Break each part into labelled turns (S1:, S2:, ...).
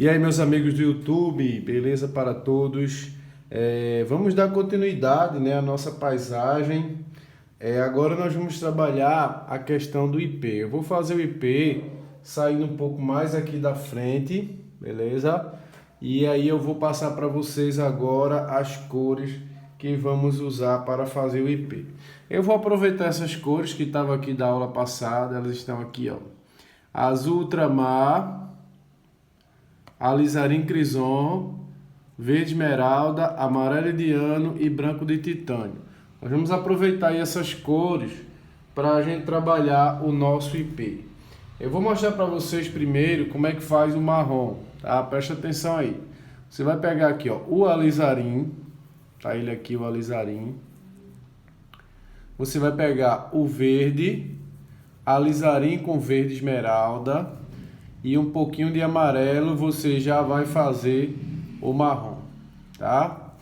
S1: E aí, meus amigos do YouTube, beleza para todos? Vamos dar continuidade, né, à nossa paisagem. Agora nós vamos trabalhar a questão do IP. Eu vou fazer o IP saindo um pouco mais aqui da frente, beleza? E aí eu vou passar para vocês agora as cores que vamos usar para fazer o IP. Eu vou aproveitar essas cores que estavam aqui da aula passada, elas estão aqui, ó. Azul ultramar, alizarim crison, verde esmeralda, amarelo indiano e branco de titânio. Nós vamos aproveitar aí essas cores para a gente trabalhar o nosso IP. Eu vou mostrar para vocês primeiro como é que faz o marrom, tá? Presta atenção aí. Você vai pegar aqui, ó, o alizarim, tá ele aqui, o alizarim. Você vai pegar o verde, alizarim com verde esmeralda e um pouquinho de amarelo, você já vai fazer o marrom, tá?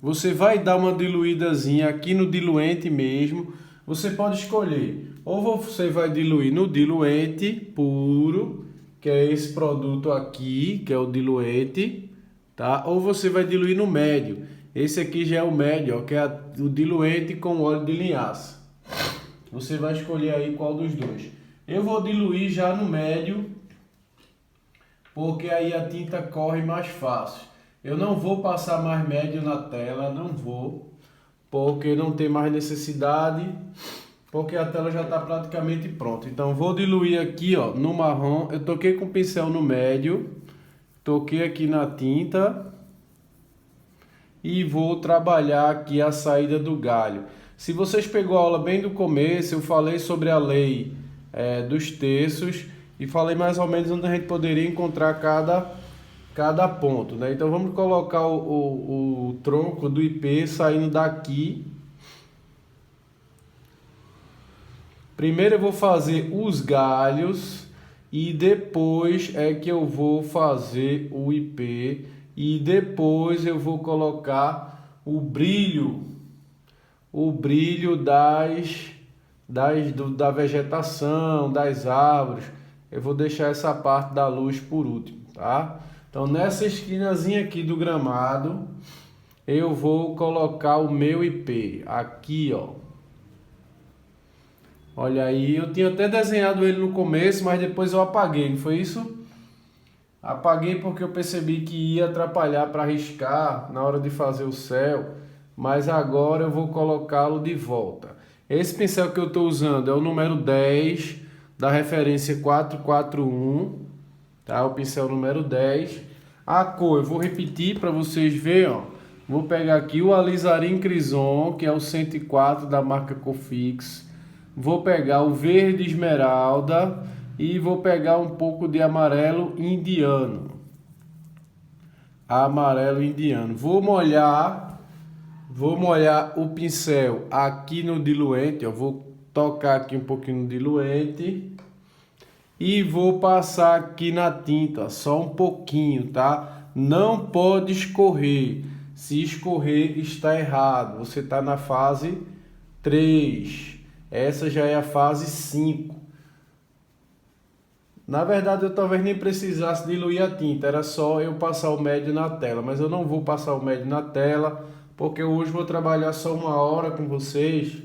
S1: Você vai dar uma diluídazinha aqui no diluente mesmo. Você pode escolher, ou você vai diluir no diluente puro, que é esse produto aqui, que é o diluente, tá? Ou você vai diluir no médio. Esse aqui já é o médio, ó, que é o diluente com óleo de linhaça. Você vai escolher aí qual dos dois. Eu vou diluir já no médio, porque aí a tinta corre mais fácil. Eu não vou passar mais médio na tela, não vou, porque não tem mais necessidade, porque a tela já está praticamente pronta. Então vou diluir aqui, ó, no marrom. Eu toquei com o pincel no médio, toquei aqui na tinta e vou trabalhar aqui a saída do galho. Se vocês pegou a aula bem do começo, eu falei sobre a lei dos terços e falei mais ou menos onde a gente poderia encontrar cada ponto, né? Então vamos colocar o tronco do IP saindo daqui. Primeiro eu vou fazer os galhos e depois é que eu vou fazer o IP e depois eu vou colocar o brilho da vegetação, das árvores. Eu vou deixar essa parte da luz por último, tá? Então nessa esquinazinha aqui do gramado, eu vou colocar o meu IP, aqui ó. Olha aí, eu tinha até desenhado ele no começo, mas depois eu apaguei, não foi isso? Apaguei porque eu percebi que ia atrapalhar para riscar na hora de fazer o céu, mas agora eu vou colocá-lo de volta. Esse pincel que eu estou usando é o número 10 da referência 441, tá? O pincel número 10. A cor, eu vou repetir para vocês verem, ó. Vou pegar aqui o alizarim crison, que é o 104 da marca Cofix. Vou pegar o verde esmeralda e vou pegar um pouco de amarelo indiano. Amarelo indiano. Vou molhar o pincel aqui no diluente, ó. Vou tocar aqui um pouquinho no diluente e vou passar aqui na tinta, só um pouquinho, tá? Não pode escorrer. Se escorrer, está errado. Você está na fase 3. Essa já é a fase 5. Na verdade, eu talvez nem precisasse diluir a tinta, era só eu passar o médio na tela, mas eu não vou passar o médio na tela, porque hoje vou trabalhar só 1 hora com vocês,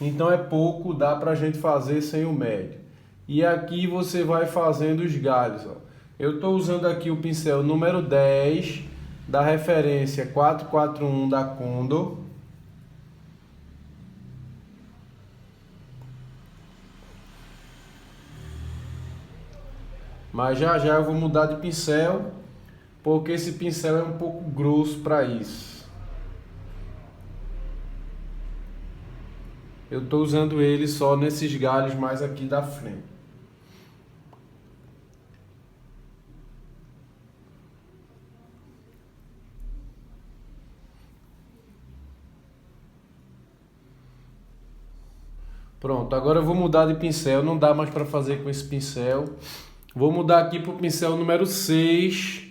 S1: então é pouco, dá pra gente fazer sem o médio. E aqui você vai fazendo os galhos, ó. Eu estou usando aqui o pincel número 10 da referência 441 da Condor. Mas já já eu vou mudar de pincel, porque esse pincel é um pouco grosso para isso. Eu estou usando ele só nesses galhos mais aqui da frente. Pronto, agora eu vou mudar de pincel, não dá mais para fazer com esse pincel. Vou mudar aqui para o pincel número 6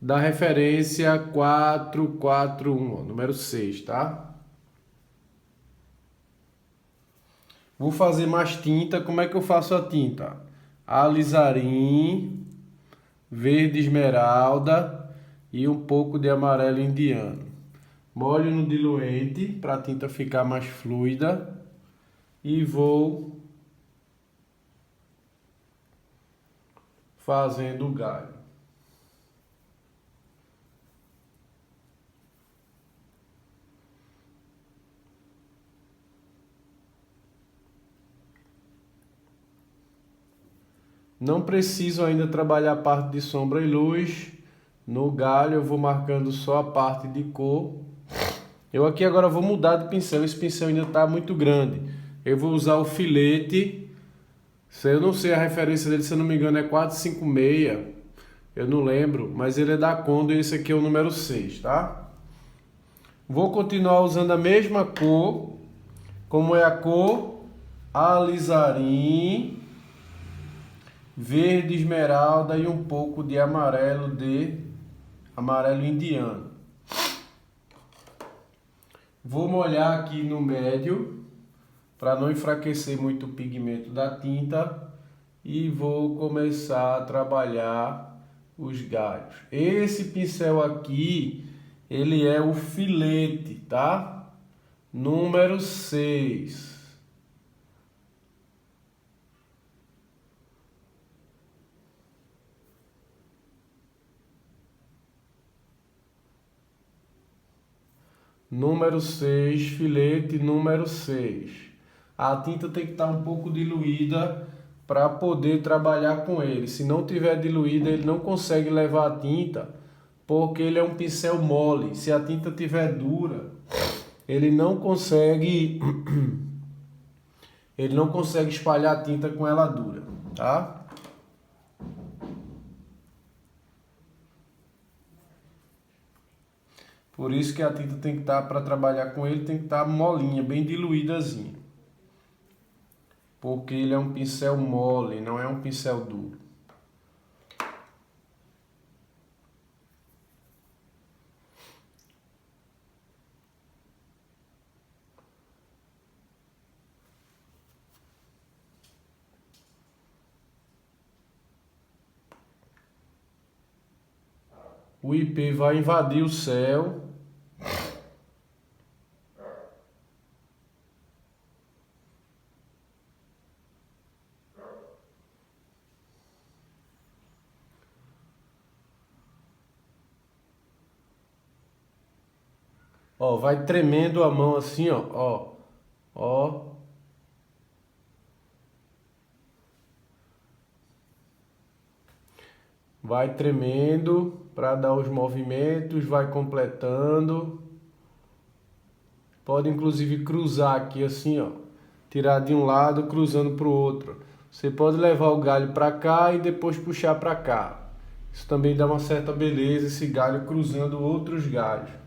S1: da referência 441, ó, número 6, tá? Vou fazer mais tinta. Como é que eu faço a tinta? Alizarim, verde esmeralda e um pouco de amarelo indiano. Molho no diluente para a tinta ficar mais fluida e vou fazendo o galho. Não preciso ainda trabalhar a parte de sombra e luz. No galho eu vou marcando só a parte de cor. Eu aqui agora vou mudar de pincel. Esse pincel ainda está muito grande. Eu vou usar o filete. Eu não sei a referência dele, se eu não me engano é 456. Eu não lembro, mas ele é da Kondo e esse aqui é o número 6, tá? Vou continuar usando a mesma cor. Como é a cor? Alizarim, verde esmeralda e um pouco de amarelo indiano. Vou molhar aqui no médio para não enfraquecer muito o pigmento da tinta e vou começar a trabalhar os galhos. Esse pincel aqui, ele é o filete, tá? Número 6. Número 6, filete número 6. A tinta tem que estar um pouco diluída para poder trabalhar com ele. Se não tiver diluída, ele não consegue levar a tinta, porque ele é um pincel mole. Se a tinta tiver dura, ele não consegue espalhar a tinta com ela dura, tá? Por isso que a tinta tem que estar, para trabalhar com ele, tem que estar molinha, bem diluídazinha. Porque ele é um pincel mole, não é um pincel duro. O IP vai invadir o céu. Ó, vai tremendo a mão assim, ó. Ó. Vai tremendo para dar os movimentos, vai completando. Pode inclusive cruzar aqui assim, ó. Tirar de um lado, cruzando para o outro. Você pode levar o galho para cá e depois puxar para cá. Isso também dá uma certa beleza, esse galho cruzando outros galhos.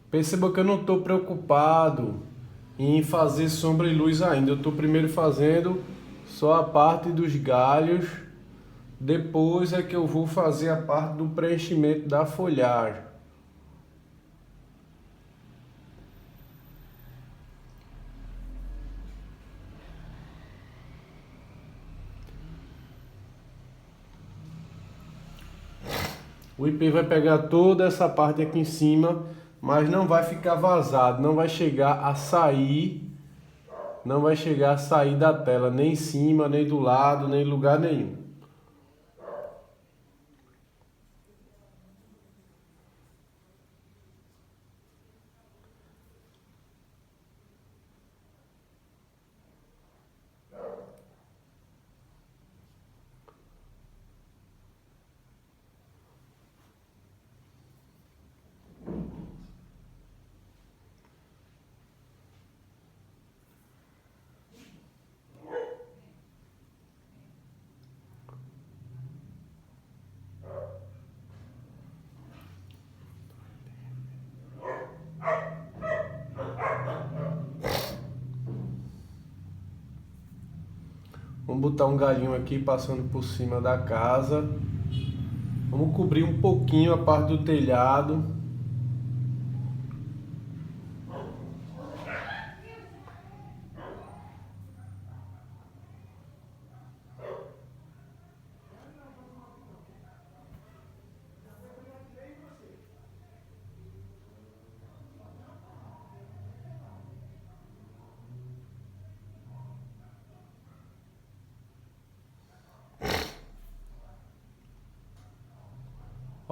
S1: Perceba que eu não estou preocupado em fazer sombra e luz ainda. Eu estou primeiro fazendo só a parte dos galhos. Depois é que eu vou fazer a parte do preenchimento da folhagem. O IP vai pegar toda essa parte aqui em cima, mas não vai ficar vazado, não vai chegar a sair, da tela, nem em cima, nem do lado, nem em lugar nenhum. Vamos botar um galhinho aqui passando por cima da casa. Vamos cobrir um pouquinho a parte do telhado.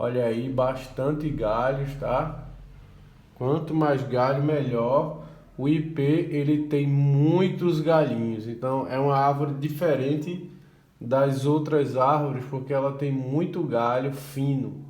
S1: Olha aí, bastante galhos, tá? Quanto mais galho, melhor. O ipê, ele tem muitos galhinhos, então é uma árvore diferente das outras árvores, porque ela tem muito galho fino.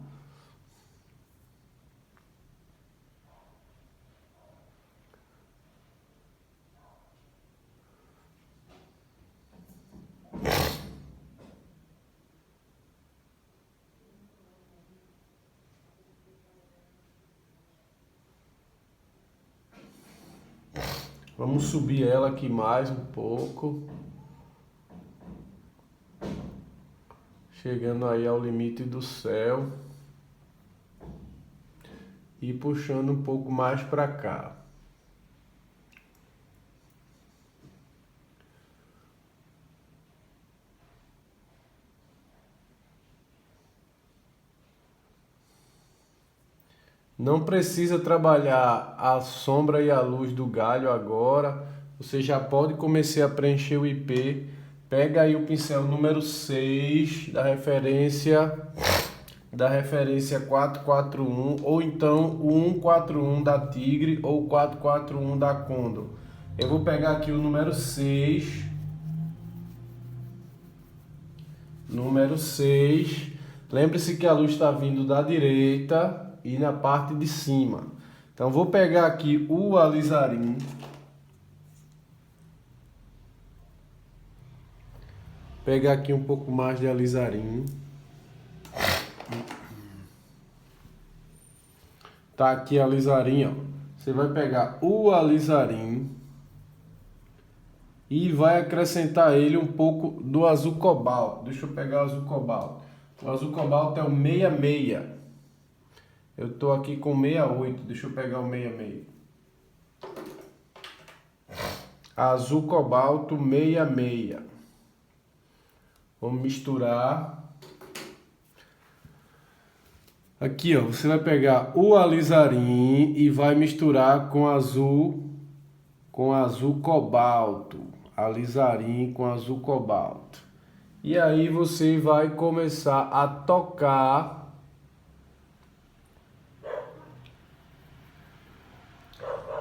S1: Vamos subir ela aqui mais um pouco. Chegando aí ao limite do céu. E puxando um pouco mais para cá. Não precisa trabalhar a sombra e a luz do galho agora. Você já pode começar a preencher o ipê. Pega aí o pincel número 6 da referência 441, ou então o 141 da Tigre ou 441 da Condor. Eu vou pegar aqui o número 6. Número 6. Lembre-se que a luz está vindo da direita e na parte de cima. Então vou pegar aqui o alizarim. Pegar aqui um pouco mais de alizarim. Tá aqui alizarim, ó. Você vai pegar o alizarim e vai acrescentar ele um pouco do azul cobalto. Deixa eu pegar o azul cobalto. O azul cobalto é o 66. Eu tô aqui com 68. Deixa eu pegar o 66. Azul cobalto 66. Vamos misturar. Aqui, ó, você vai pegar o alizarim e vai misturar com azul cobalto. Alizarim com azul cobalto. E aí você vai começar a tocar.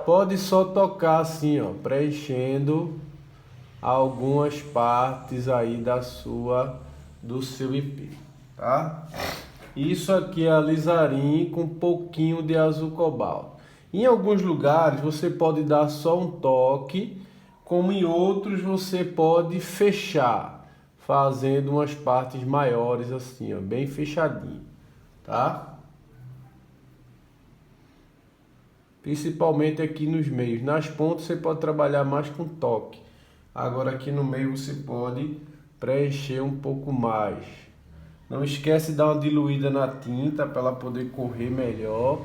S1: Pode só tocar assim, ó, preenchendo algumas partes aí do seu ipê, tá? Isso aqui é alizarim com um pouquinho de azul cobalto. Em alguns lugares você pode dar só um toque, como em outros você pode fechar, fazendo umas partes maiores assim, ó, bem fechadinho, tá? Principalmente aqui nos meios. Nas pontas você pode trabalhar mais com toque. Agora aqui no meio você pode preencher um pouco mais. Não esquece de dar uma diluída na tinta para ela poder correr melhor,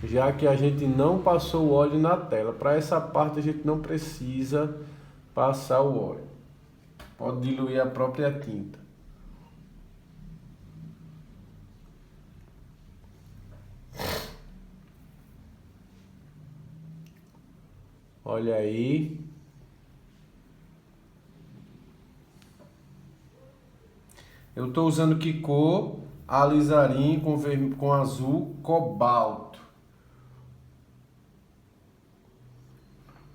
S1: já que a gente não passou o óleo na tela. Para essa parte a gente não precisa passar o óleo. Pode diluir a própria tinta. Olha aí. Eu estou usando que cor? Alizarim com azul cobalto.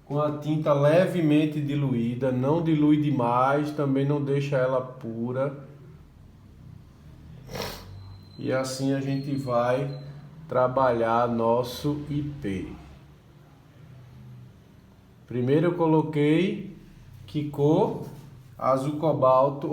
S1: Com a tinta levemente diluída, não dilui demais, também não deixa ela pura. E assim a gente vai trabalhar nosso ipê. Primeiro eu coloquei que cor? Azul cobalto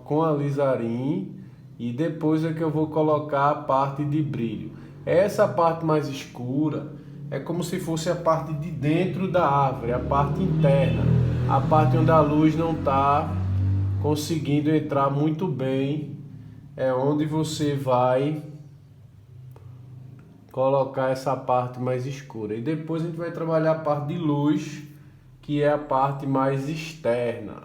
S1: com alizarim, e depois é que eu vou colocar a parte de brilho. Essa parte mais escura é como se fosse a parte de dentro da árvore, a parte interna. a parte onde a luz não está conseguindo entrar muito bem, é onde você vai colocar essa parte mais escura. E depois a gente vai trabalhar a parte de luz, que é a parte mais externa,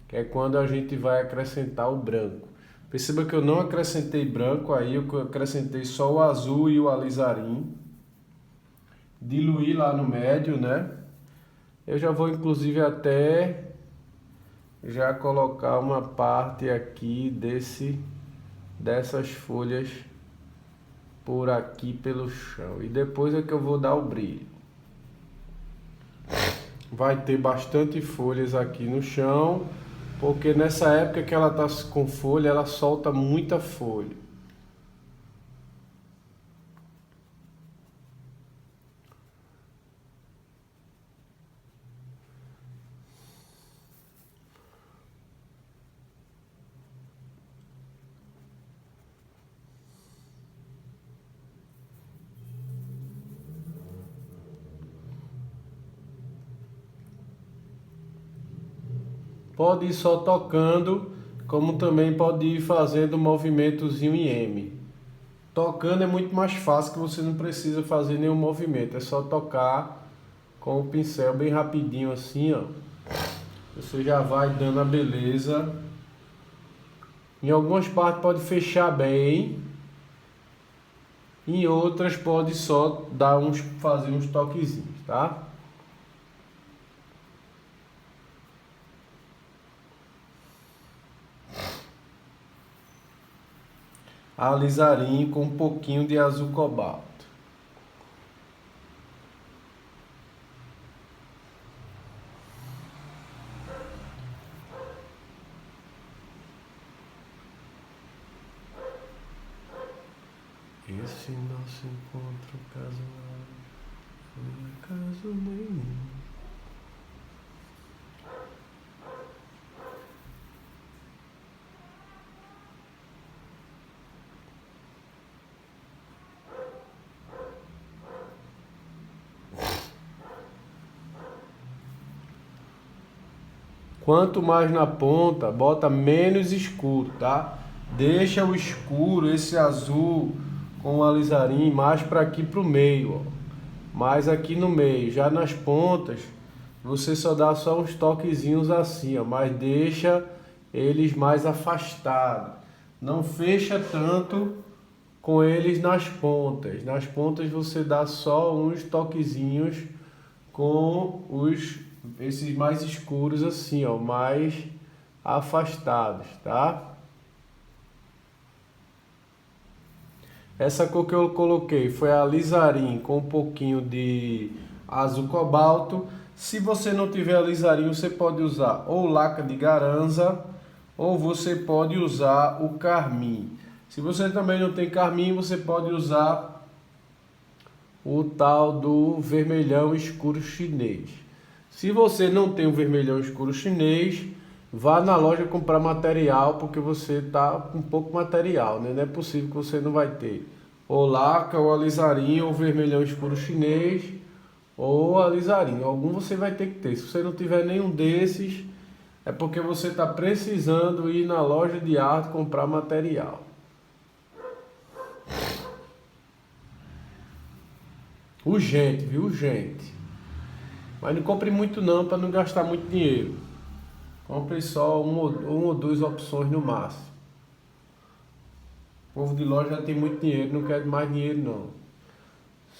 S1: que é quando a gente vai acrescentar o branco. Perceba que eu não acrescentei branco aí, eu acrescentei só o azul e o alizarim. Diluí lá no médio, né? Eu já vou inclusive até já colocar uma parte aqui dessas folhas por aqui pelo chão. E depois é que eu vou dar o brilho. Vai ter bastante folhas aqui no chão, porque nessa época que ela tá com folha, ela solta muita folha. Pode ir só tocando, como também pode ir fazendo um movimentozinho em M. Tocando é muito mais fácil, que você não precisa fazer nenhum movimento, é só tocar com o pincel bem rapidinho assim, ó. Você já vai dando a beleza. Em algumas partes pode fechar bem, em outras pode só fazer uns toquezinhos, tá? Alizarinho com um pouquinho de azul cobalto. Esse nosso encontro casual foi acaso nenhum. Quanto mais na ponta, bota menos escuro, tá? Deixa o escuro, esse azul com o alizarim mais para aqui pro meio, ó. Mais aqui no meio. Já nas pontas, você só dá só uns toquezinhos assim, ó, mas deixa eles mais afastados. Não fecha tanto com eles nas pontas. Nas pontas você dá só uns toquezinhos com esses mais escuros assim, ó, mais afastados, tá? Essa cor que eu coloquei foi a alizarim com um pouquinho de azul cobalto. Se você não tiver alizarim, você pode usar ou laca de garanza ou você pode usar o carmim. Se você também não tem carmim, você pode usar o tal do vermelhão escuro chinês. Se você não tem o vermelhão escuro chinês, vá na loja comprar material, porque você tá com pouco material, né? Não é possível que você não vai ter ou laca, ou alizarim, ou vermelhão escuro chinês, ou alizarim. Algum você vai ter que ter. Se você não tiver nenhum desses, é porque você está precisando ir na loja de arte comprar material. Urgente, viu? Urgente. Mas não compre muito não, para não gastar muito dinheiro. Compre só uma ou duas opções no máximo. O povo de loja já tem muito dinheiro, não quer mais dinheiro não.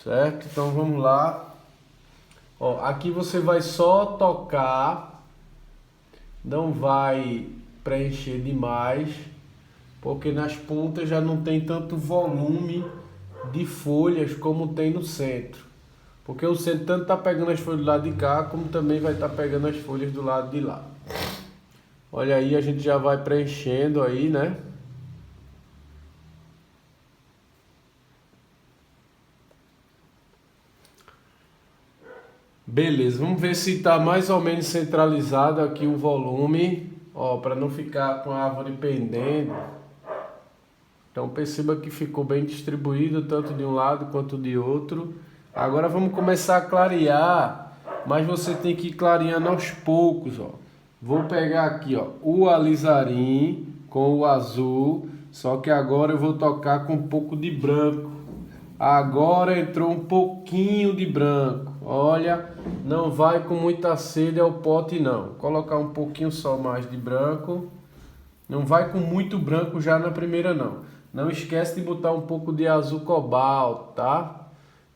S1: Certo? Então vamos lá. Ó, aqui você vai só tocar. Não vai preencher demais, porque nas pontas já não tem tanto volume de folhas como tem no centro. Porque o centro tanto está pegando as folhas do lado de cá, como também vai estar pegando as folhas do lado de lá. Olha aí, a gente já vai preenchendo aí, né? Beleza, vamos ver se está mais ou menos centralizado aqui o volume, ó, para não ficar com a árvore pendendo. Então perceba que ficou bem distribuído, tanto de um lado quanto de outro. Agora vamos começar a clarear mas você tem que ir clareando aos poucos, ó. Vou pegar aqui, ó, o alizarim com o azul, só que agora eu vou tocar com um pouco de branco. Agora entrou um pouquinho de branco. Olha, não vai com muita sede ao pote não. Vou colocar um pouquinho só mais de branco. Não vai com muito branco já na primeira não. Não esquece de botar um pouco de azul cobalto, tá?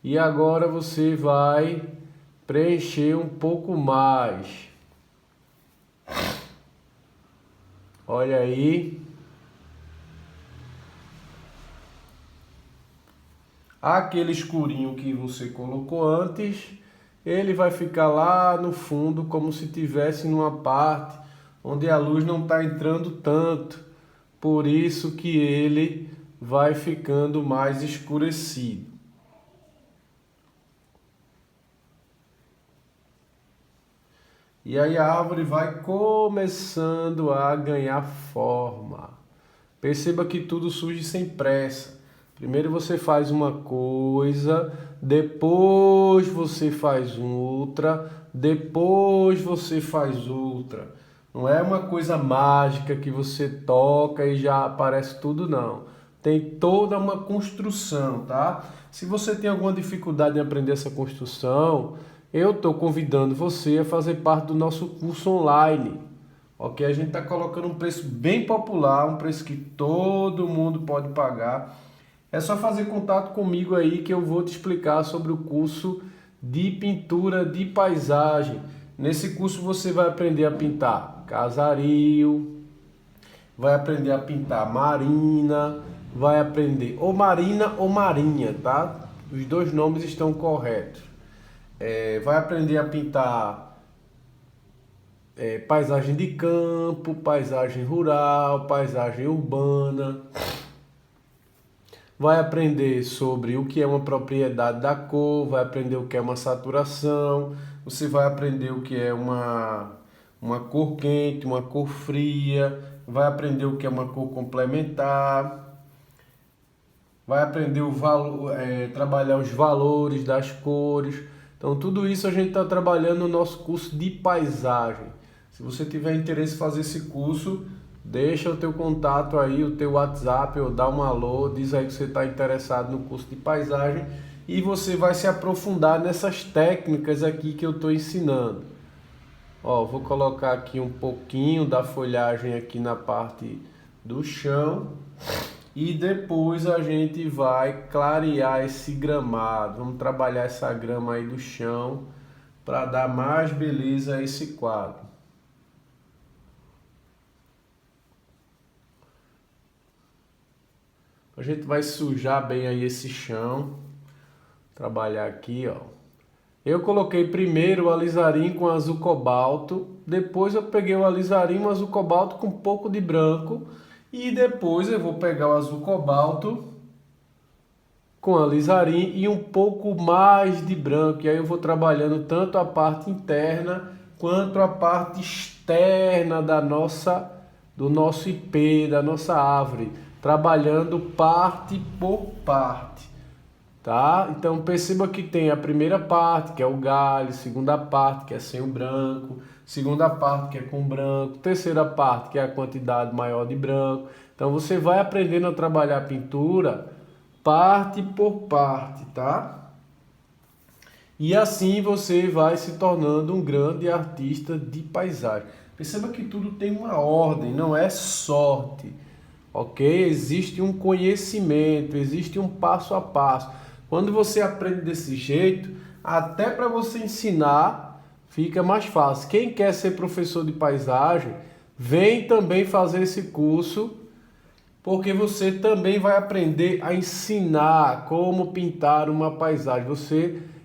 S1: E agora você vai preencher um pouco mais. Olha aí. Aquele escurinho que você colocou antes, ele vai ficar lá no fundo como se tivesse numa parte onde a luz não está entrando tanto. Por isso que ele vai ficando mais escurecido. E aí a árvore vai começando a ganhar forma. Perceba que tudo surge sem pressa. Primeiro você faz uma coisa, depois você faz outra, depois você faz outra. Não é uma coisa mágica que você toca e já aparece tudo, não. Tem toda uma construção, tá? Se você tem alguma dificuldade em aprender essa construção, eu estou convidando você a fazer parte do nosso curso online. Ok? A gente está colocando um preço bem popular, um preço que todo mundo pode pagar. É só fazer contato comigo aí que eu vou te explicar sobre o curso de pintura de paisagem. Nesse curso você vai aprender a pintar casario, vai aprender a pintar marina, vai aprender ou marina ou marinha, tá? Os dois nomes estão corretos. Vai aprender a pintar paisagem de campo, paisagem rural, paisagem urbana. Vai aprender sobre o que é uma propriedade da cor, vai aprender o que é uma saturação, você vai aprender o que é uma cor quente, uma cor fria, vai aprender o que é uma cor complementar, vai aprender o valor, trabalhar os valores das cores. Então tudo isso a gente está trabalhando no nosso curso de paisagem. Se você tiver interesse em fazer esse curso, deixa o teu contato aí, o teu WhatsApp, ou dá um alô, diz aí que você está interessado no curso de paisagem e você vai se aprofundar nessas técnicas aqui que eu estou ensinando. Ó, vou colocar aqui um pouquinho da folhagem aqui na parte do chão e depois a gente vai clarear esse gramado. Vamos trabalhar essa grama aí do chão para dar mais beleza a esse quadro. A gente vai sujar bem aí esse chão. Trabalhar aqui, ó. Eu coloquei primeiro o alizarim com azul cobalto. Depois eu peguei o alizarim com azul cobalto com um pouco de branco. E depois eu vou pegar o azul cobalto com alizarim e um pouco mais de branco. E aí eu vou trabalhando tanto a parte interna quanto a parte externa do nosso ipê, da nossa árvore. Trabalhando parte por parte, tá? Então perceba que tem a primeira parte, que é o galho, segunda parte, que é sem o branco, segunda parte, que é com branco, terceira parte, que é a quantidade maior de branco. Então você vai aprendendo a trabalhar a pintura parte por parte, tá? E assim você vai se tornando um grande artista de paisagem. Perceba que tudo tem uma ordem, não é sorte. Ok? Existe um conhecimento, existe um passo a passo. Quando você aprende desse jeito, até para você ensinar fica mais fácil. Quem quer ser professor de paisagem, vem também fazer esse curso, porque você também vai aprender a ensinar como pintar uma paisagem.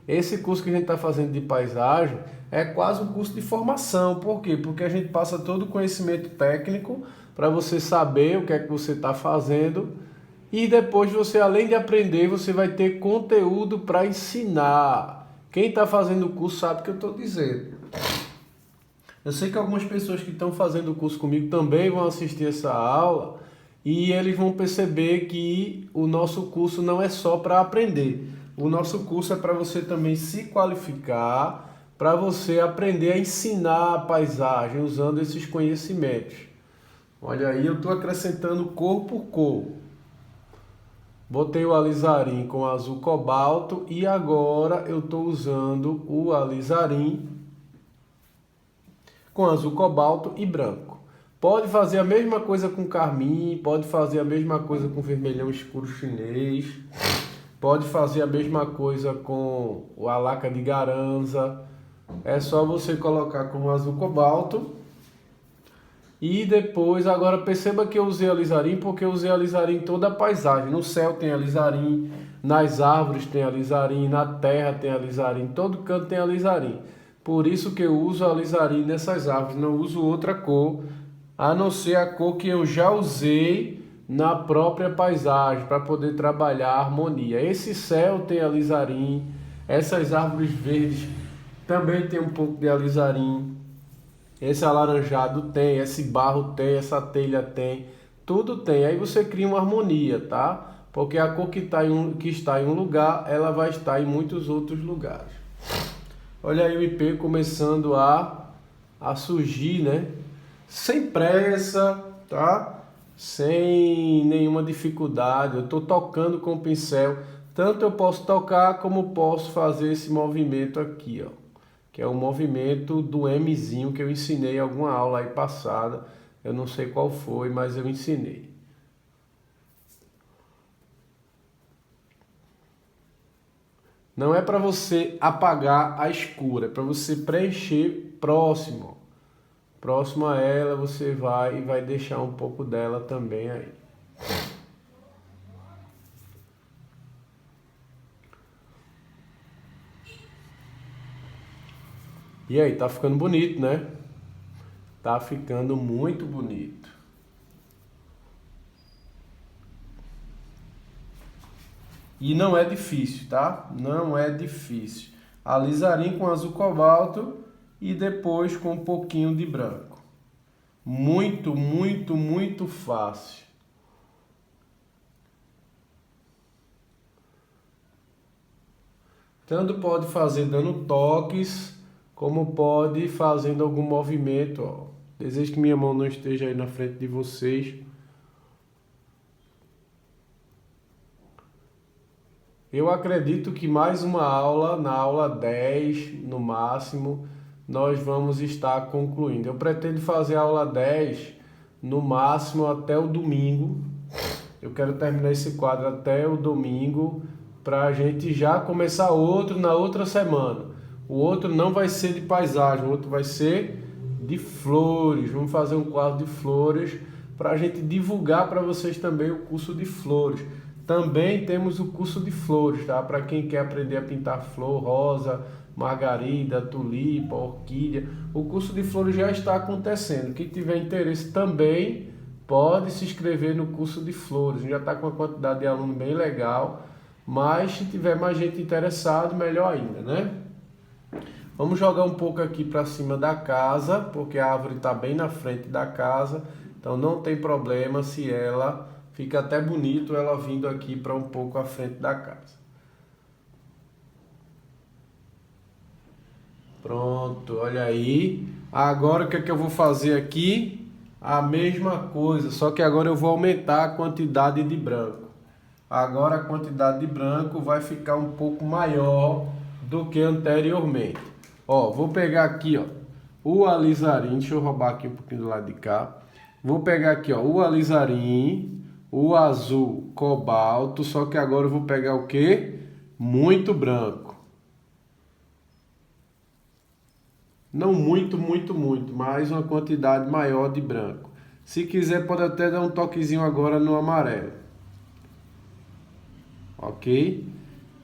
S1: Esse curso que a gente está fazendo de paisagem é quase um curso de formação. Por quê? Porque a gente passa todo o conhecimento técnico para você saber o que é que você está fazendo e depois você, além de aprender, você vai ter conteúdo para ensinar. Quem está fazendo o curso sabe o que eu estou dizendo. Eu sei que algumas pessoas que estão fazendo o curso comigo também vão assistir essa aula e eles vão perceber que o nosso curso não é só para aprender. O nosso curso é para você também se qualificar, para você aprender a ensinar a paisagem usando esses conhecimentos. Olha aí, eu estou acrescentando cor por cor. Botei o alizarim com azul cobalto e agora eu estou usando o alizarim com azul cobalto e branco. Pode fazer a mesma coisa com carmim, pode fazer a mesma coisa com vermelhão escuro chinês, pode fazer a mesma coisa com a laca de garanza. É só você colocar com azul cobalto. E depois, agora perceba que eu usei alizarim porque eu usei alizarim em toda a paisagem. No céu tem alizarim, nas árvores tem alizarim, na terra tem alizarim, em todo canto tem alizarim. Por isso que eu uso alizarim nessas árvores, não uso outra cor, a não ser a cor que eu já usei na própria paisagem, para poder trabalhar a harmonia. Esse céu tem alizarim, essas árvores verdes também tem um pouco de alizarim. Esse alaranjado tem, esse barro tem, essa telha tem, tudo tem. Aí você cria uma harmonia, tá? Porque a cor que está em um lugar, ela vai estar em muitos outros lugares. Olha aí o IP começando a surgir, né? Sem pressa, tá? Sem nenhuma dificuldade. Eu estou tocando com o pincel. Tanto eu posso tocar como posso fazer esse movimento aqui, ó. Que é o movimento do Mzinho que eu ensinei em alguma aula aí passada. Eu não sei qual foi, mas eu ensinei. Não é para você apagar a escura, é para você preencher próximo. Próximo a ela você vai deixar um pouco dela também aí. E aí, tá ficando bonito, né? Tá ficando muito bonito. E não é difícil, tá? Não é difícil. Alizarim com azul cobalto e depois com um pouquinho de branco. Muito, muito, muito fácil. Tanto pode fazer dando toques, como pode fazendo algum movimento, ó. Desejo que minha mão não esteja aí na frente de vocês. Eu acredito que mais uma aula, na aula 10 no máximo, nós vamos estar concluindo. Eu pretendo fazer a aula 10 no máximo até o domingo. Eu quero terminar esse quadro até o domingo para a gente já começar outro na outra semana. O outro não vai ser de paisagem, o outro vai ser de flores. Vamos fazer um quadro de flores para a gente divulgar para vocês também o curso de flores. Também temos o curso de flores, tá? Para quem quer aprender a pintar flor, rosa, margarida, tulipa, orquídea. O curso de flores já está acontecendo. Quem tiver interesse também pode se inscrever no curso de flores. Já está com uma quantidade de aluno bem legal. Mas se tiver mais gente interessada, melhor ainda, né? Vamos jogar um pouco aqui para cima da casa, porque a árvore está bem na frente da casa. Então não tem problema se ela... Fica até bonito ela vindo aqui para um pouco à frente da casa. Pronto, olha aí. Agora o que é que eu vou fazer aqui? A mesma coisa, só que agora eu vou aumentar a quantidade de branco. Agora a quantidade de branco vai ficar um pouco maior do que anteriormente. Ó, vou pegar aqui, ó, o alizarim. Deixa eu roubar aqui um pouquinho do lado de cá. Vou pegar aqui, ó, o alizarim, o azul cobalto, só que agora eu vou pegar o quê? Muito branco. Não muito, muito, muito, mas uma quantidade maior de branco. Se quiser, pode até dar um toquezinho agora no amarelo. Ok?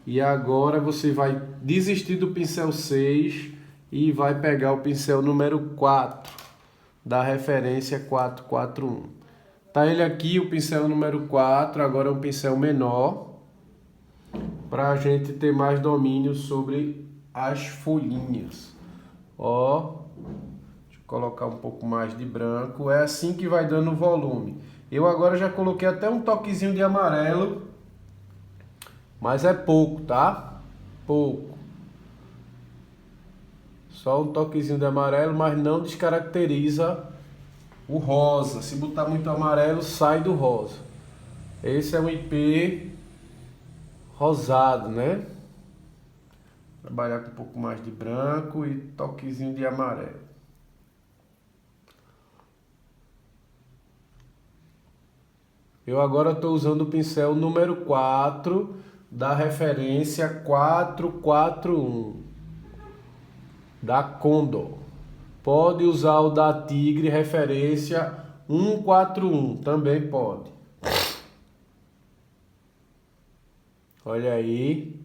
S1: E agora você vai desistir do pincel 6 e vai pegar o pincel número 4, da referência 441. Tá ele aqui, o pincel número 4, agora é um pincel menor, para a gente ter mais domínio sobre as folhinhas. Ó, deixa eu colocar um pouco mais de branco, é assim que vai dando volume. Eu agora já coloquei até um toquezinho de amarelo, mas é pouco, tá? Pouco. Só um toquezinho de amarelo, mas não descaracteriza o rosa. Se botar muito amarelo, sai do rosa. Esse é um IP rosado, né? Trabalhar com um pouco mais de branco e toquezinho de amarelo. Eu agora estou usando o pincel número 4 da referência 441 da Condor. Pode usar o da Tigre referência 141, também pode. Olha aí.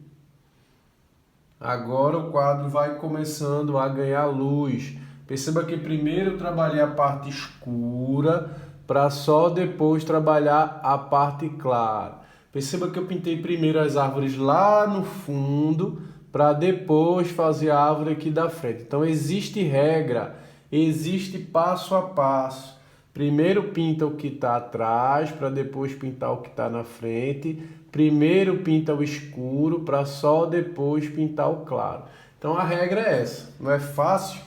S1: Agora o quadro vai começando a ganhar luz. Perceba que primeiro eu trabalhei a parte escura para só depois trabalhar a parte clara. Perceba que eu pintei primeiro as árvores lá no fundo para depois fazer a árvore aqui da frente. Então existe regra, existe passo a passo. Primeiro pinta o que está atrás para depois pintar o que está na frente. Primeiro pinta o escuro para só depois pintar o claro. Então a regra é essa, não é fácil?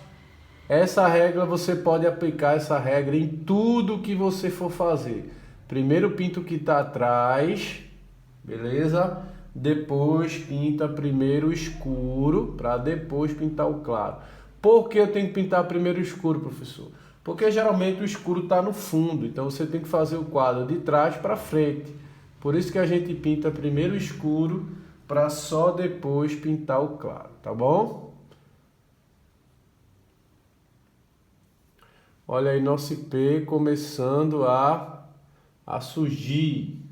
S1: Essa regra você pode aplicar essa regra em tudo que você for fazer. Primeiro pinta o que está atrás, beleza? Depois pinta primeiro o escuro para depois pintar o claro. Por que eu tenho que pintar primeiro o escuro, professor? Porque geralmente o escuro está no fundo, então você tem que fazer o quadro de trás para frente. Por isso que a gente pinta primeiro o escuro para só depois pintar o claro, tá bom? Olha aí nosso IP começando a surgir.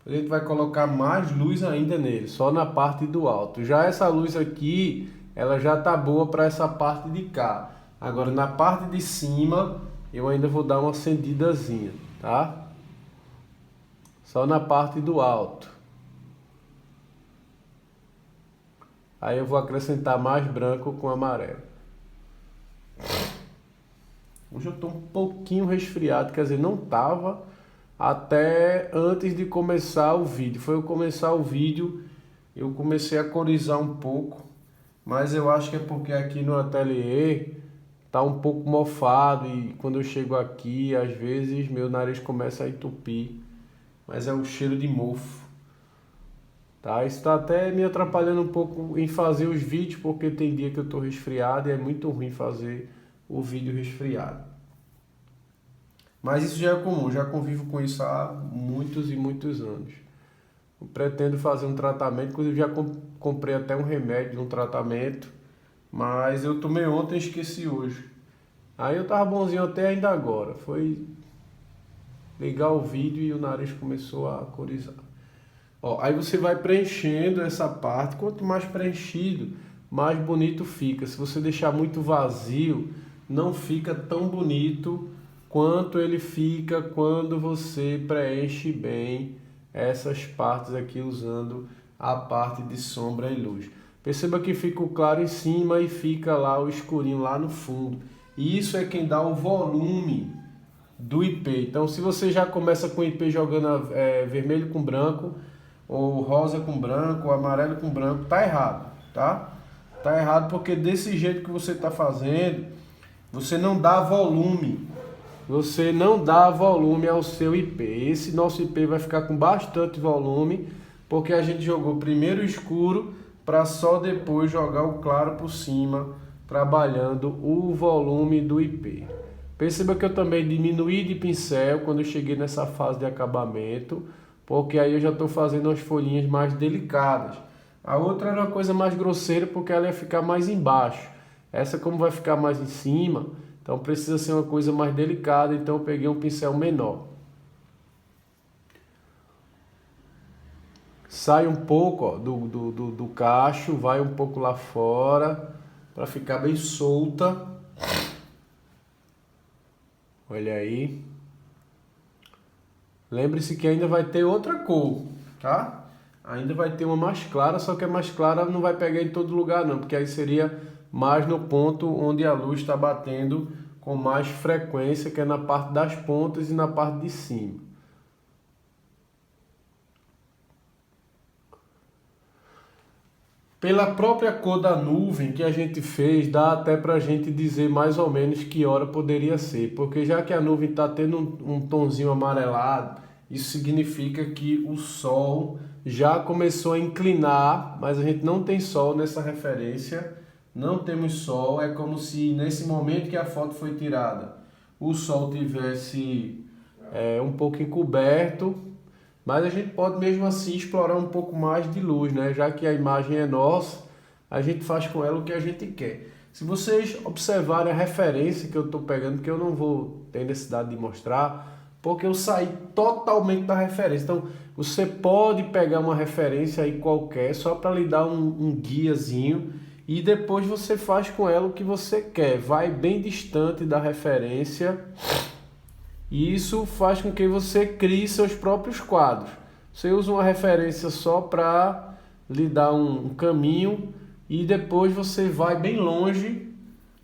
S1: A gente vai colocar mais luz ainda nele, só na parte do alto. Já essa luz aqui, ela já tá boa para essa parte de cá. Agora na parte de cima, eu ainda vou dar uma acendidazinha, tá? Só na parte do alto. Aí eu vou acrescentar mais branco com amarelo. Hoje eu estou um pouquinho resfriado, quer dizer, não tava até antes de começar o vídeo. Foi eu começar o vídeo, eu comecei a corizar um pouco, mas eu acho que é porque aqui no ateliê tá um pouco mofado e quando eu chego aqui, às vezes meu nariz começa a entupir, mas é o cheiro de mofo. Tá? Isso está até me atrapalhando um pouco em fazer os vídeos, porque tem dia que eu estou resfriado e é muito ruim fazer o vídeo resfriado. Mas isso já é comum, já convivo com isso há muitos e muitos anos. Eu pretendo fazer um tratamento, inclusive já comprei até um remédio de um tratamento, mas eu tomei ontem e esqueci hoje. Aí eu tava bonzinho até ainda agora, foi ligar o vídeo e o nariz começou a corizar. Ó, aí você vai preenchendo essa parte, quanto mais preenchido, mais bonito fica. Se você deixar muito vazio, não fica tão bonito quanto ele fica quando você preenche bem essas partes aqui usando a parte de sombra e luz. Perceba que fica o claro em cima e fica lá o escurinho lá no fundo. E isso é quem dá o volume do IP. Então se você já começa com o IP jogando vermelho com branco, ou rosa com branco, ou amarelo com branco, tá errado, tá? Tá errado porque desse jeito que você tá fazendo, você não dá volume. Você não dá volume ao seu IP. Esse nosso IP vai ficar com bastante volume, porque a gente jogou primeiro o escuro para só depois jogar o claro por cima, trabalhando o volume do IP. Perceba que eu também diminuí de pincel quando eu cheguei nessa fase de acabamento, porque aí eu já estou fazendo as folhinhas mais delicadas. A outra era uma coisa mais grosseira, porque ela ia ficar mais embaixo. Essa, como vai ficar mais em cima, então precisa ser uma coisa mais delicada, então eu peguei um pincel menor. Sai um pouco ó, do cacho, vai um pouco lá fora, para ficar bem solta. Olha aí. Lembre-se que ainda vai ter outra cor, tá? Ainda vai ter uma mais clara, só que a mais clara não vai pegar em todo lugar não, porque aí seria mais no ponto onde a luz está batendo com mais frequência, que é na parte das pontas e na parte de cima. Pela própria cor da nuvem que a gente fez, dá até para a gente dizer mais ou menos que hora poderia ser, porque já que a nuvem está tendo um tonzinho amarelado, isso significa que o Sol já começou a inclinar, mas a gente não tem Sol nessa referência, não temos Sol, é como se nesse momento que a foto foi tirada, o Sol tivesse um pouco encoberto, mas a gente pode mesmo assim explorar um pouco mais de luz, né? Já que a imagem é nossa, a gente faz com ela o que a gente quer. Se vocês observarem a referência que eu estou pegando, que eu não vou ter necessidade de mostrar, porque eu saí totalmente da referência. Então, você pode pegar uma referência aí qualquer, só para lhe dar um guiazinho, e depois você faz com ela o que você quer. Vai bem distante da referência. E isso faz com que você crie seus próprios quadros. Você usa uma referência só para lhe dar um caminho e depois você vai bem longe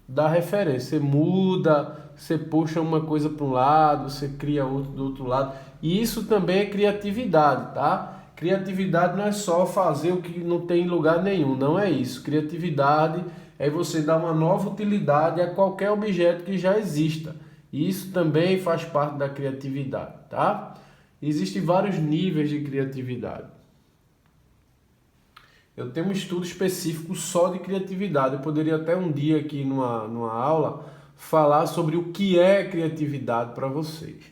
S1: da referência. Você muda, você puxa uma coisa para um lado, você cria outro do outro lado. E isso também é criatividade, tá? Criatividade não é só fazer o que não tem em lugar nenhum, não é isso. Criatividade é você dar uma nova utilidade a qualquer objeto que já exista. E isso também faz parte da criatividade, tá? Existem vários níveis de criatividade. Eu tenho um estudo específico só de criatividade. Eu poderia até um dia aqui numa aula falar sobre o que é criatividade para vocês.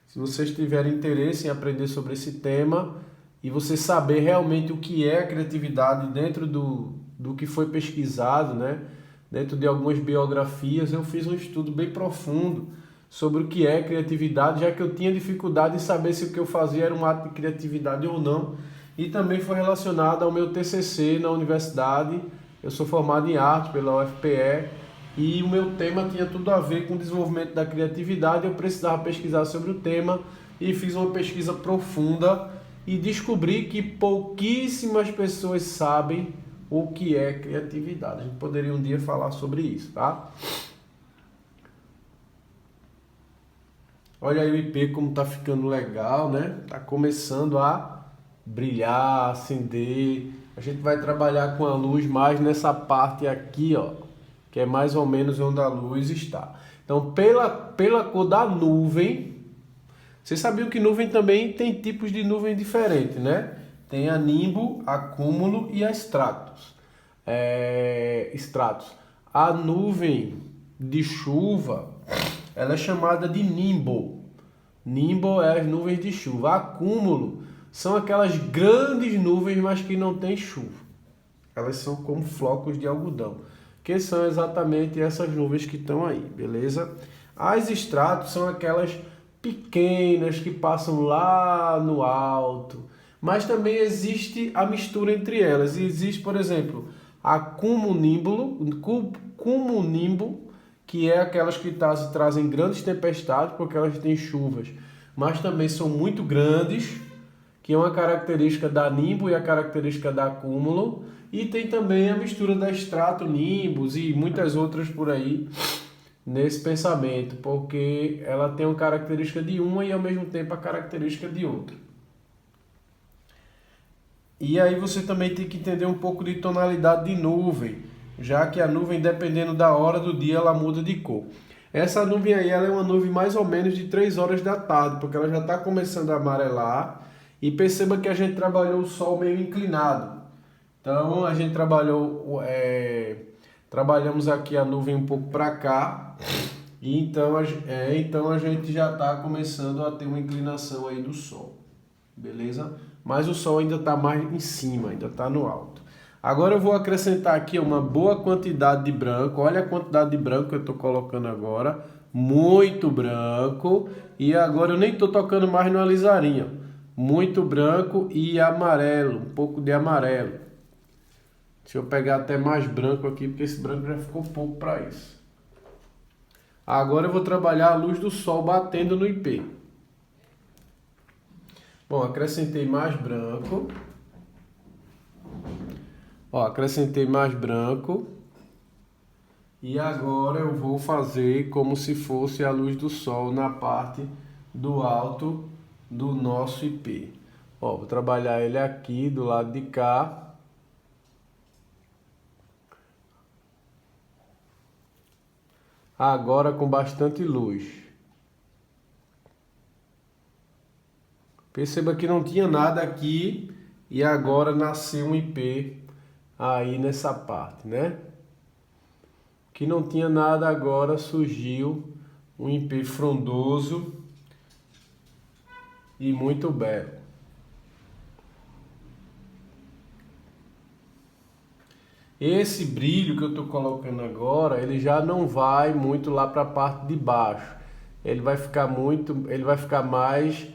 S1: Se vocês tiverem interesse em aprender sobre esse tema e você saber realmente o que é a criatividade dentro do que foi pesquisado, né? Dentro de algumas biografias, eu fiz um estudo bem profundo sobre o que é criatividade, já que eu tinha dificuldade em saber se o que eu fazia era um ato de criatividade ou não. E também foi relacionado ao meu TCC na universidade. Eu sou formado em arte pela UFPE e o meu tema tinha tudo a ver com o desenvolvimento da criatividade. Eu precisava pesquisar sobre o tema e fiz uma pesquisa profunda e descobri que pouquíssimas pessoas sabem o que é criatividade. A gente poderia um dia falar sobre isso, tá? Olha aí o IP como tá ficando legal, né? Tá começando a brilhar, acender. A gente vai trabalhar com a luz mais nessa parte aqui, ó, que é mais ou menos onde a luz está. Então, pela cor da nuvem, vocês sabiam que nuvem também tem tipos de nuvem diferentes, né? Tem a nimbo, a cúmulo e a stratus. Stratus. A nuvem de chuva, ela é chamada de nimbo. Nimbo é as nuvens de chuva. Acúmulo são aquelas grandes nuvens, mas que não tem chuva. Elas são como flocos de algodão, que são exatamente essas nuvens que estão aí, beleza? As estratos são aquelas pequenas que passam lá no alto, mas também existe a mistura entre elas. E existe, por exemplo, a cumulonimbus, que é aquelas que trazem grandes tempestades, porque elas têm chuvas, mas também são muito grandes, que é uma característica da nimbo e a característica da cúmulo, e tem também a mistura da stratonimbus e muitas outras por aí nesse pensamento, porque ela tem uma característica de uma e ao mesmo tempo a característica de outra. E aí você também tem que entender um pouco de tonalidade de nuvem, já que a nuvem, dependendo da hora do dia, ela muda de cor. Essa nuvem aí, ela é uma nuvem mais ou menos de 3 horas da tarde, porque ela já está começando a amarelar. E perceba que a gente trabalhou o sol meio inclinado. Então a gente trabalhamos aqui a nuvem um pouco para cá. E então a gente já está começando a ter uma inclinação aí do sol. Beleza? Mas o sol ainda está mais em cima, ainda está no alto. Agora eu vou acrescentar aqui uma boa quantidade de branco. Olha a quantidade de branco que eu estou colocando agora. Muito branco. E agora eu nem estou tocando mais no alisarinho. Muito branco e amarelo. Um pouco de amarelo. Deixa eu pegar até mais branco aqui, porque esse branco já ficou pouco para isso. Agora eu vou trabalhar a luz do sol batendo no IP. Bom, acrescentei mais branco. Ó, acrescentei mais branco. E agora eu vou fazer como se fosse a luz do sol na parte do alto do nosso IP. Ó, vou trabalhar ele aqui do lado de cá. agora com bastante luz. Perceba que não tinha nada aqui e agora nasceu um IP aí nessa parte, né? Que não tinha nada, agora surgiu um IP frondoso e muito belo. Esse brilho que eu estou colocando agora, ele já não vai muito lá para a parte de baixo. Ele vai ficar mais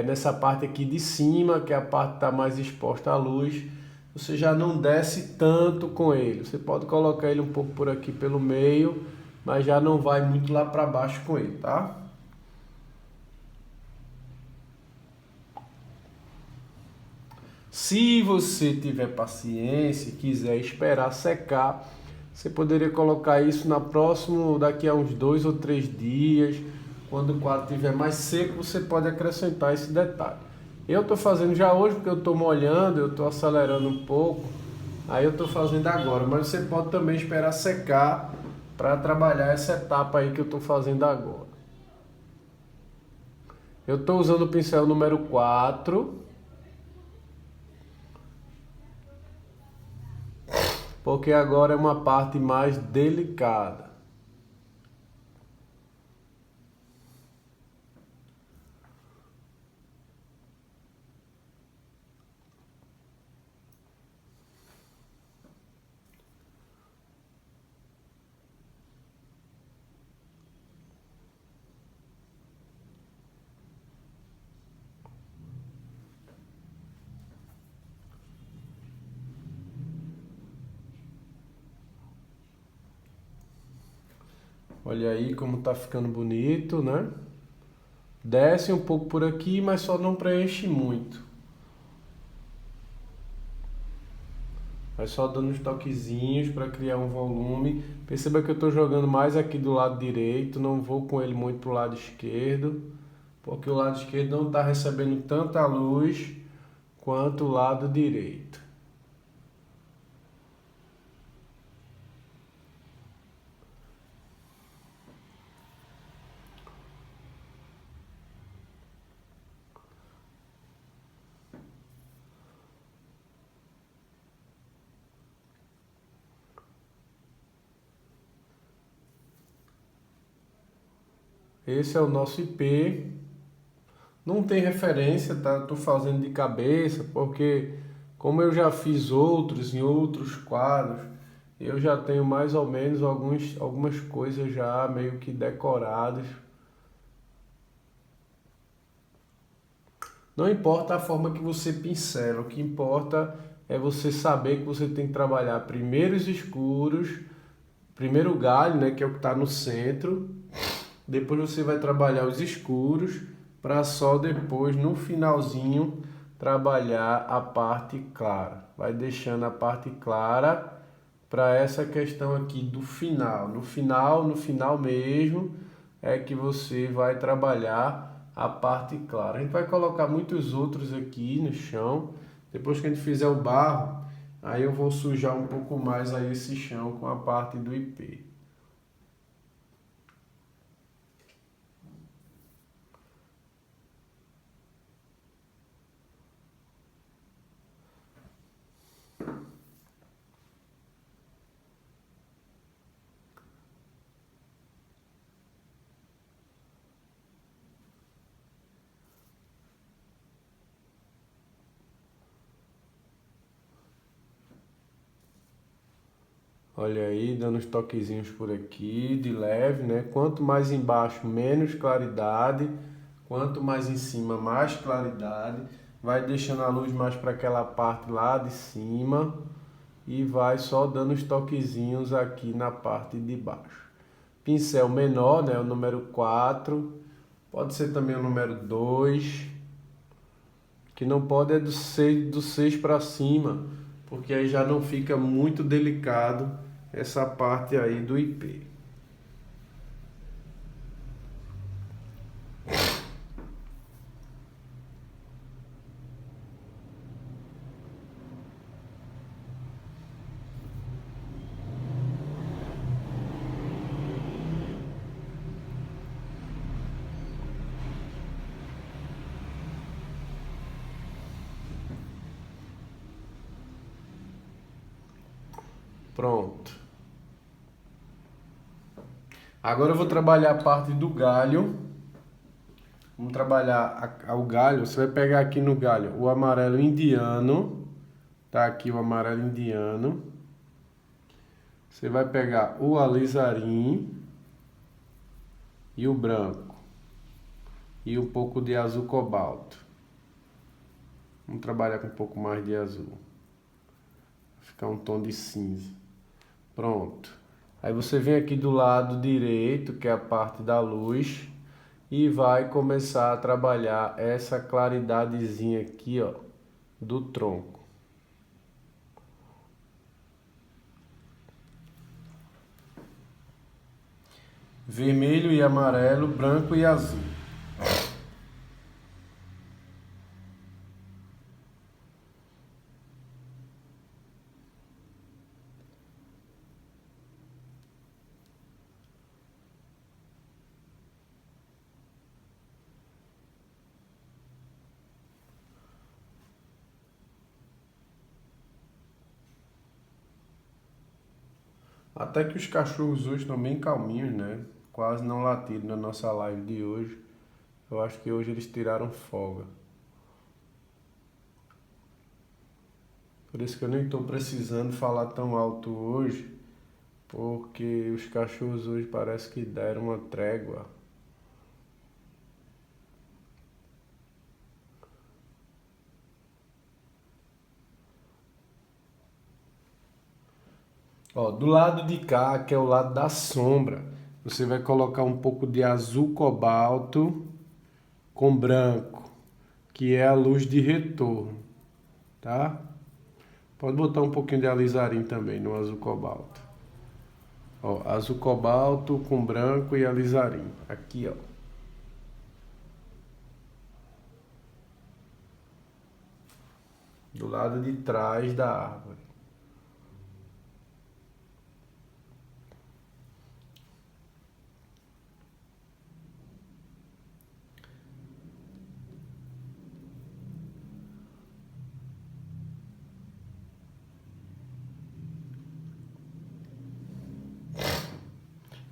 S1: nessa parte aqui de cima, que é a parte que está mais exposta à luz. Você já não desce tanto com ele. Você pode colocar ele um pouco por aqui pelo meio, mas já não vai muito lá para baixo com ele, tá? Se você tiver paciência e quiser esperar secar, você poderia colocar isso daqui a uns 2 ou 3 dias. Quando o quadro estiver mais seco, você pode acrescentar esse detalhe. Eu estou fazendo já hoje porque eu estou molhando, eu estou acelerando um pouco. Aí eu estou fazendo agora, mas você pode também esperar secar para trabalhar essa etapa aí que eu estou fazendo agora. Eu estou usando o pincel número 4. Porque agora é uma parte mais delicada. Olha aí como tá ficando bonito, né? Desce um pouco por aqui, mas só não preenche muito. Vai só dando uns toquezinhos para criar um volume. Perceba que eu estou jogando mais aqui do lado direito, não vou com ele muito pro lado esquerdo, porque o lado esquerdo não está recebendo tanta luz quanto o lado direito. Esse é o nosso IP. Não tem referência, tá? Tô fazendo de cabeça, porque como eu já fiz outros em outros quadros, eu já tenho mais ou menos algumas coisas já meio que decoradas. Não importa a forma que você pincela, o que importa é você saber que você tem que trabalhar primeiro os escuros, primeiro o galho, né, que é o que está no centro. Depois você vai trabalhar os escuros, para só depois, no finalzinho, trabalhar a parte clara. Vai deixando a parte clara para essa questão aqui do final. No final mesmo, é que você vai trabalhar a parte clara. A gente vai colocar muitos outros aqui no chão. Depois que a gente fizer o barro, aí eu vou sujar um pouco mais aí esse chão com a parte do IP. Olha aí, dando uns toquezinhos por aqui, de leve, né? Quanto mais embaixo, menos claridade. Quanto mais em cima, mais claridade. Vai deixando a luz mais para aquela parte lá de cima. E vai só dando os toquezinhos aqui na parte de baixo. Pincel menor, né? O número 4. Pode ser também o número 2. Que não pode é do 6 para cima, porque aí já não fica muito delicado essa parte aí do IP. Pronto. Agora eu vou trabalhar a parte do galho. Vamos trabalhar o galho. Você vai pegar aqui no galho o amarelo indiano. Tá aqui o amarelo indiano. Você vai pegar o alizarim e o branco. E um pouco de azul cobalto. Vamos trabalhar com um pouco mais de azul. Vai ficar um tom de cinza. Pronto. Aí você vem aqui do lado direito, que é a parte da luz, e vai começar a trabalhar essa claridadezinha aqui, ó, do tronco. Vermelho e amarelo, branco e azul. Até que os cachorros hoje estão bem calminhos, né? Quase não latiram na nossa live de hoje. Eu acho que hoje eles tiraram folga. Por isso que eu nem estou precisando falar tão alto hoje, porque os cachorros hoje parece que deram uma trégua. Ó, do lado de cá, que é o lado da sombra, você vai colocar um pouco de azul cobalto com branco, que é a luz de retorno, tá? Pode botar um pouquinho de alizarim também no azul cobalto. Ó, azul cobalto com branco e alizarim. Aqui, ó. Do lado de trás da árvore.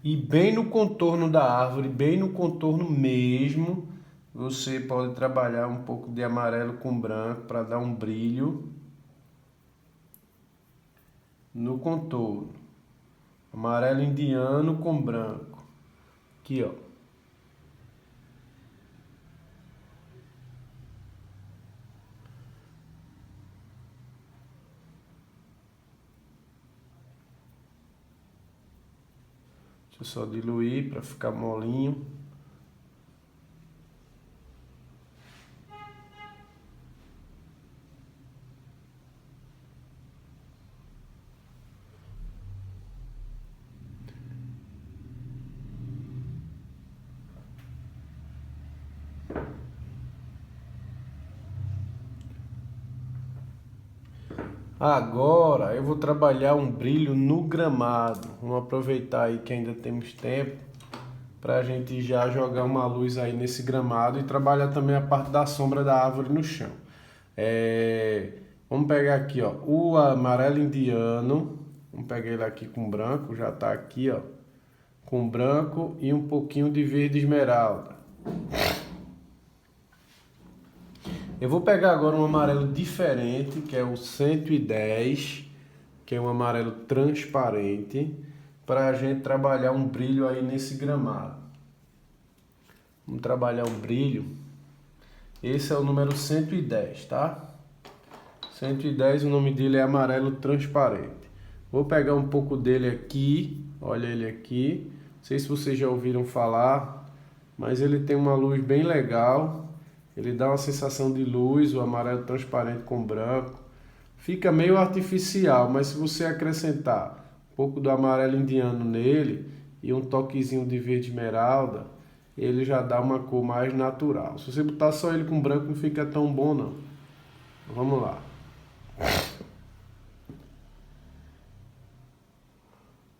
S1: E bem no contorno da árvore, bem no contorno mesmo, você pode trabalhar um pouco de amarelo com branco para dar um brilho no contorno. Amarelo indiano com branco. Aqui, ó. Deixa eu só diluir para ficar molinho. Agora eu vou trabalhar um brilho no gramado. Vamos aproveitar aí que ainda temos tempo para a gente já jogar uma luz aí nesse gramado e trabalhar também a parte da sombra da árvore no chão. Vamos pegar aqui, ó, o amarelo indiano. Vamos pegar ele aqui com branco, já está aqui, ó, com branco e um pouquinho de verde esmeralda. Eu vou pegar agora um amarelo diferente, que é o 110, que é um amarelo transparente, para a gente trabalhar um brilho aí nesse gramado. Vamos trabalhar um brilho. Esse é o número 110, tá? 110, o nome dele é amarelo transparente. Vou pegar um pouco dele aqui, olha ele aqui. Não sei se vocês já ouviram falar, mas ele tem uma luz bem legal. Ele dá uma sensação de luz, o amarelo transparente com branco. Fica meio artificial, mas se você acrescentar um pouco do amarelo indiano nele e um toquezinho de verde esmeralda, ele já dá uma cor mais natural. Se você botar só ele com branco, não fica tão bom não. Vamos lá.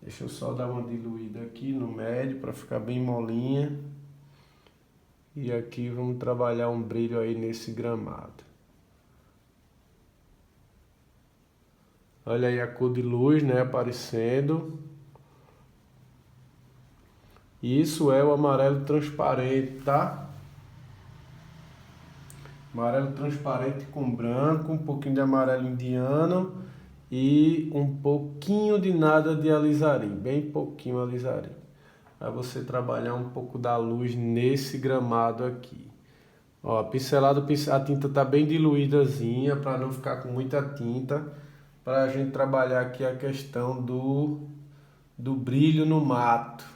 S1: Deixa eu só dar uma diluída aqui no médio para ficar bem molinha. E aqui vamos trabalhar um brilho aí nesse gramado. Olha aí a cor de luz, né, aparecendo. Isso é o amarelo transparente, tá? Amarelo transparente com branco, um pouquinho de amarelo indiano e um pouquinho de nada de alizarim, bem pouquinho alizarim. Para você trabalhar um pouco da luz nesse gramado aqui. Ó, pincelado, a tinta tá bem diluídazinha para não ficar com muita tinta, para a gente trabalhar aqui a questão do brilho no mato.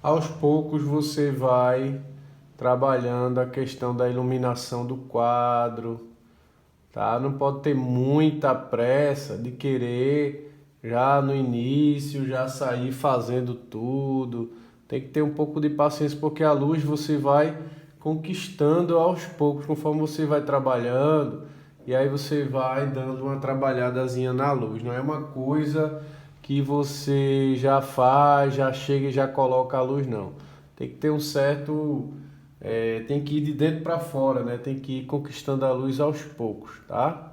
S1: Aos poucos você vai trabalhando a questão da iluminação do quadro, tá? Não pode ter muita pressa de querer já no início já sair fazendo tudo. Tem que ter um pouco de paciência porque a luz você vai conquistando aos poucos conforme você vai trabalhando e aí você vai dando uma trabalhadazinha na luz. Não é uma coisa que você já faz, já chega e já coloca a luz, não. Tem que ter um certo, tem que ir de dentro para fora, né? Tem que ir conquistando a luz aos poucos, tá?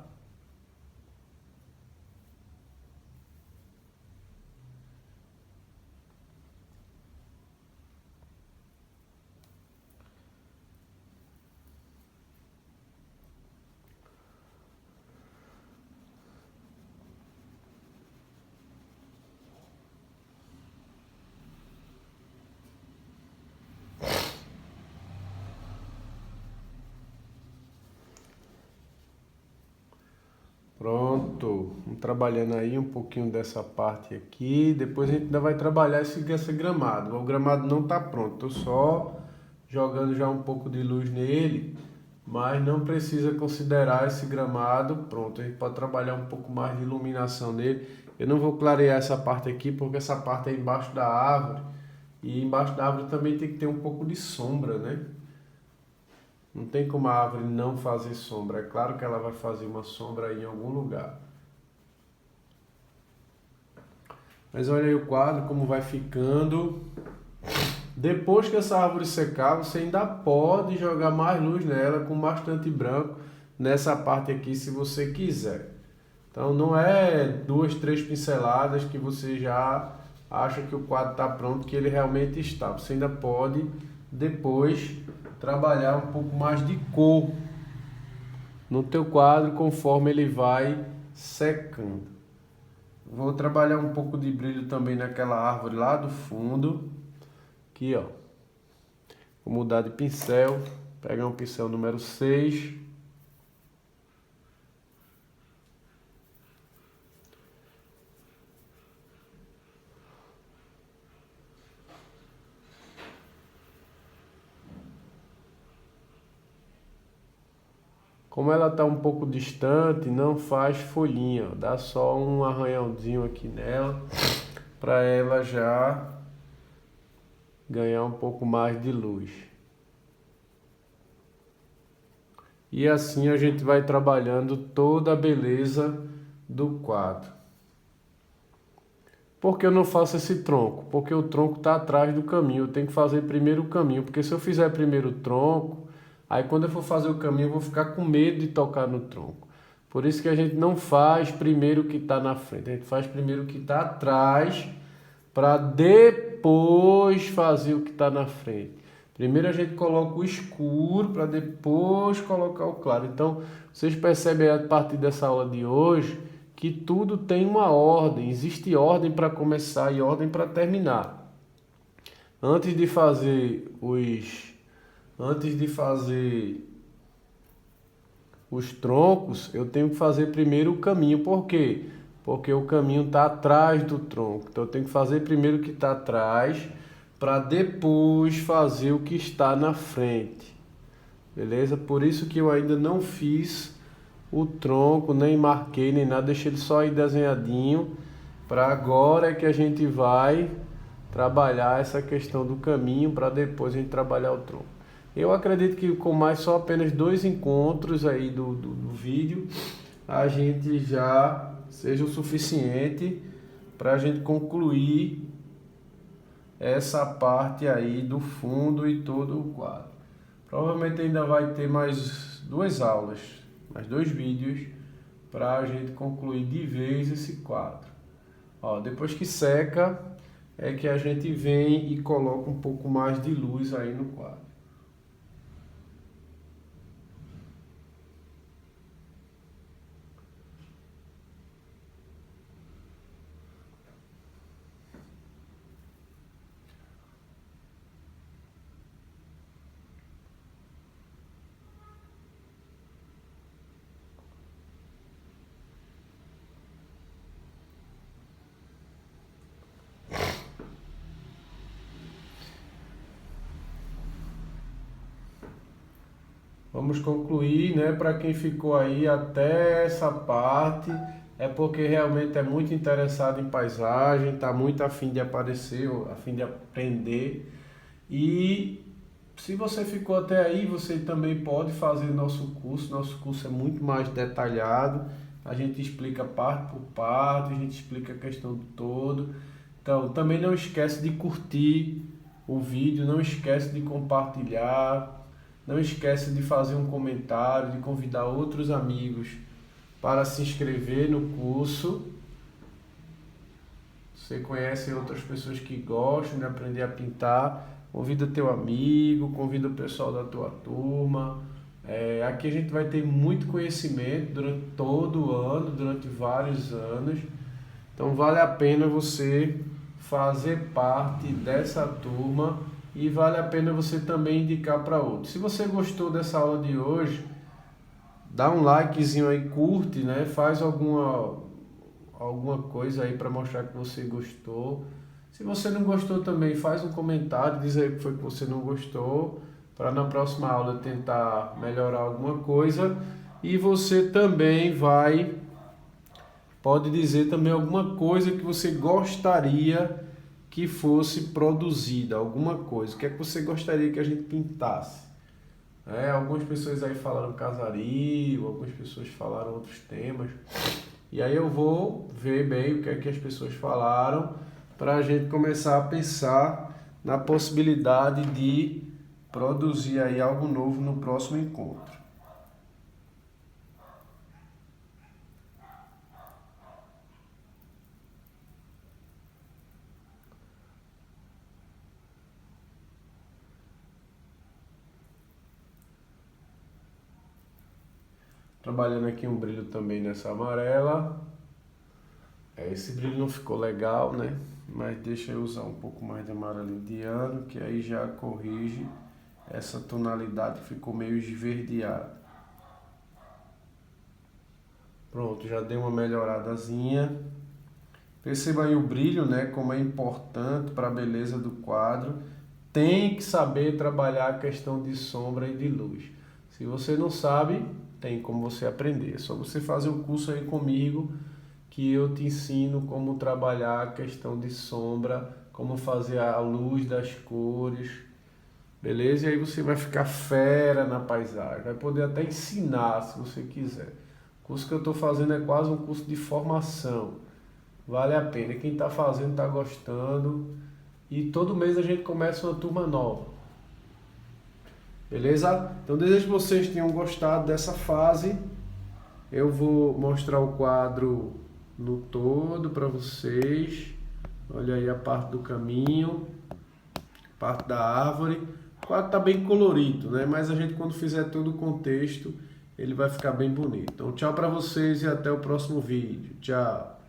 S1: Pronto, vamos trabalhando aí um pouquinho dessa parte aqui. Depois a gente ainda vai trabalhar esse gramado. O gramado não está pronto, estou só jogando já um pouco de luz nele, mas não precisa considerar esse gramado pronto. A gente pode trabalhar um pouco mais de iluminação nele. Eu não vou clarear essa parte aqui porque essa parte é embaixo da árvore e embaixo da árvore também tem que ter um pouco de sombra, né? Não tem como a árvore não fazer sombra. É claro que ela vai fazer uma sombra aí em algum lugar. Mas olha aí o quadro como vai ficando. Depois que essa árvore secar, você ainda pode jogar mais luz nela com bastante branco nessa parte aqui se você quiser. Então não é 2, 3 pinceladas que você já acha que o quadro está pronto, que ele realmente está. Você ainda pode depois trabalhar um pouco mais de cor no teu quadro conforme ele vai secando. Vou trabalhar um pouco de brilho também naquela árvore lá do fundo. Aqui, ó. Vou mudar de pincel. Pegar um pincel número 6. Como ela está um pouco distante, não faz folhinha, ó. Dá só um arranhãozinho aqui nela, para ela já ganhar um pouco mais de luz. E assim a gente vai trabalhando toda a beleza do quadro. Por que eu não faço esse tronco? Porque o tronco está atrás do caminho. Eu tenho que fazer primeiro o caminho. Porque se eu fizer primeiro o tronco, aí quando eu for fazer o caminho, eu vou ficar com medo de tocar no tronco. Por isso que a gente não faz primeiro o que está na frente. A gente faz primeiro o que está atrás, para depois fazer o que está na frente. Primeiro a gente coloca o escuro, para depois colocar o claro. Então, vocês percebem a partir dessa aula de hoje que tudo tem uma ordem, existe ordem para começar e ordem para terminar. Antes de fazer os troncos, eu tenho que fazer primeiro o caminho. Por quê? Porque o caminho está atrás do tronco. Então eu tenho que fazer primeiro o que está atrás, para depois fazer o que está na frente. Beleza? Por isso que eu ainda não fiz o tronco, nem marquei, nem nada, deixei ele só aí desenhadinho, para agora é que a gente vai trabalhar essa questão do caminho, para depois a gente trabalhar o tronco. Eu acredito que com mais só apenas 2 encontros aí do vídeo, a gente já seja o suficiente para a gente concluir essa parte aí do fundo e todo o quadro. Provavelmente ainda vai ter mais 2 aulas, mais 2 vídeos, para a gente concluir de vez esse quadro. Ó, depois que seca, é que a gente vem e coloca um pouco mais de luz aí no quadro. Vamos concluir, né? Para quem ficou aí até essa parte, é porque realmente é muito interessado em paisagem, está muito afim de aparecer, afim de aprender. E se você ficou até aí, você também pode fazer nosso curso. Nosso curso é muito mais detalhado. A gente explica parte por parte, a gente explica a questão do todo. Então, também não esquece de curtir o vídeo, não esquece de compartilhar. Não esquece de fazer um comentário, de convidar outros amigos para se inscrever no curso. Você conhece outras pessoas que gostam de aprender a pintar, convida teu amigo, convida o pessoal da tua turma. Aqui a gente vai ter muito conhecimento durante todo o ano, durante vários anos. Então vale a pena você fazer parte dessa turma. E vale a pena você também indicar para outros. Se você gostou dessa aula de hoje, dá um likezinho aí, curte, né? Faz alguma coisa aí para mostrar que você gostou. Se você não gostou também, faz um comentário, diz aí o que foi que você não gostou, para na próxima aula tentar melhorar alguma coisa. E você também pode dizer também alguma coisa que você gostaria que fosse produzida, alguma coisa. O que é que você gostaria que a gente pintasse? Algumas pessoas aí falaram casario, algumas pessoas falaram outros temas. E aí eu vou ver bem o que é que as pessoas falaram, para a gente começar a pensar na possibilidade de produzir aí algo novo no próximo encontro. Trabalhando aqui um brilho também nessa amarela. Esse brilho não ficou legal, né? Mas deixa eu usar um pouco mais de amarelo indiano, que aí já corrige essa tonalidade que ficou meio esverdeada. Pronto, já dei uma melhoradazinha. Perceba aí o brilho, né? Como é importante para a beleza do quadro. Tem que saber trabalhar a questão de sombra e de luz. Se você não sabe, tem como você aprender. É só você fazer o curso aí comigo, que eu te ensino como trabalhar a questão de sombra, como fazer a luz das cores, beleza? E aí você vai ficar fera na paisagem, vai poder até ensinar se você quiser. O curso que eu estou fazendo é quase um curso de formação. Vale a pena. Quem está fazendo está gostando. E todo mês a gente começa uma turma nova. Beleza? Então desejo que vocês tenham gostado dessa fase. Eu vou mostrar o quadro no todo para vocês. Olha aí a parte do caminho, parte da árvore. O quadro está bem colorido, né? Mas a gente, quando fizer todo o contexto, ele vai ficar bem bonito. Então tchau para vocês e até o próximo vídeo. Tchau!